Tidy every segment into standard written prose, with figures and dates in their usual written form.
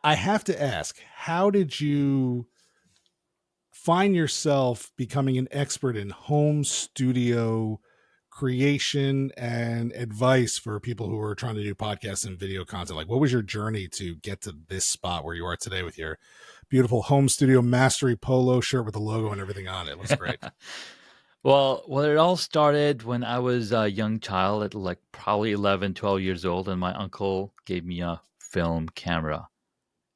I have to ask, how did you find yourself becoming an expert in home studio creation and advice for people who are trying to do podcasts and video content? Like, what was your journey to get to this spot where you are today with your beautiful home studio mastery polo shirt with the logo and everything on it? It looks great. Well, it all started when I was a young child at like probably 11, 12 years old, and my uncle gave me a film camera.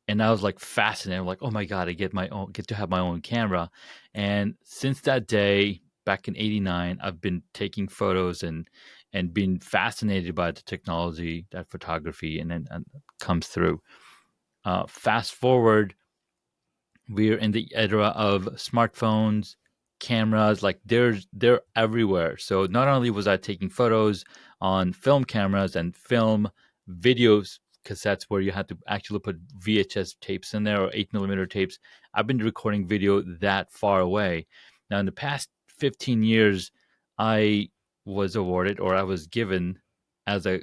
And I was like fascinated. I'm like, oh my God, get to have my own camera. And since that day, back in '89, I've been taking photos and being fascinated by the technology that photography and comes through. Fast forward, we're in the era of smartphones, cameras, like they're everywhere. So not only was I taking photos on film cameras and film videos cassettes where you had to actually put VHS tapes in there or 8 millimeter tapes, I've been recording video that far away. Now in the past 15 years, I was awarded or I was given as a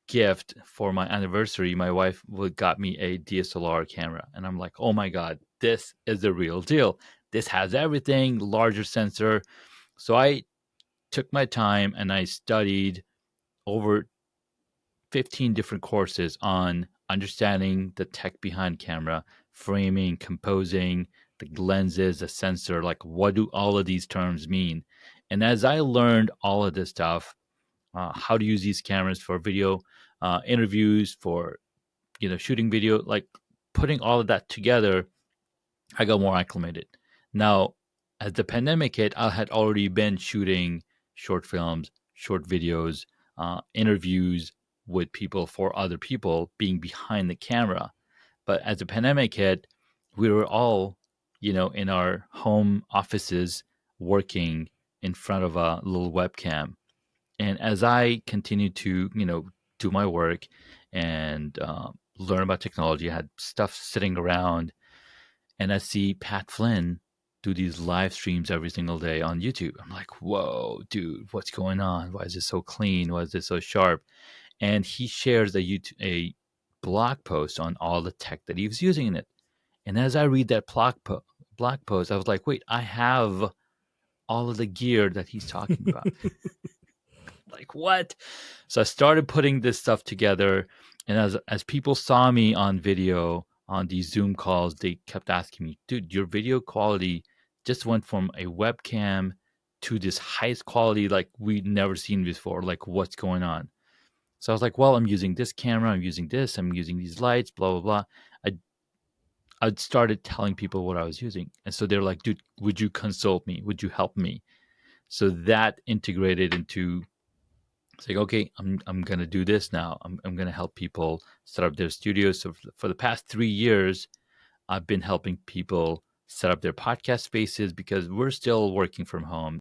gift for my anniversary, my wife got me a DSLR camera. And I'm like, oh my God, this is the real deal. This has everything, larger sensor. So I took my time and I studied over 15 different courses on understanding the tech behind camera, framing, composing, the lenses, the sensor, like what do all of these terms mean? And as I learned all of this stuff, how to use these cameras for video interviews, for shooting video, like putting all of that together, I got more acclimated. Now, as the pandemic hit, I had already been shooting short films, short videos, interviews with people for other people, being behind the camera. But as the pandemic hit, we were all, in our home offices working in front of a little webcam. And as I continued to, do my work and learn about technology, I had stuff sitting around, and I see Pat Flynn do these live streams every single day on YouTube. I'm like, whoa, dude, what's going on? Why is this so clean? Why is this so sharp? And he shares a blog post on all the tech that he was using in it. And as I read that blog post, I was like, wait, I have all of the gear that he's talking about. Like, what? So I started putting this stuff together, and as people saw me on video on these Zoom calls, they kept asking me, dude, your video quality just went from a webcam to this highest quality like we'd never seen before. Like, what's going on? So I was like, well, I'm using this camera, I'm using this, I'm using these lights, blah blah blah. i I started telling people what I was using, and so they're like, dude, would you consult me, would you help me? So that integrated into, it's like, okay, I'm gonna do this now. I'm gonna help people set up their studios. So for the past 3 years, I've been helping people set up their podcast spaces because we're still working from home.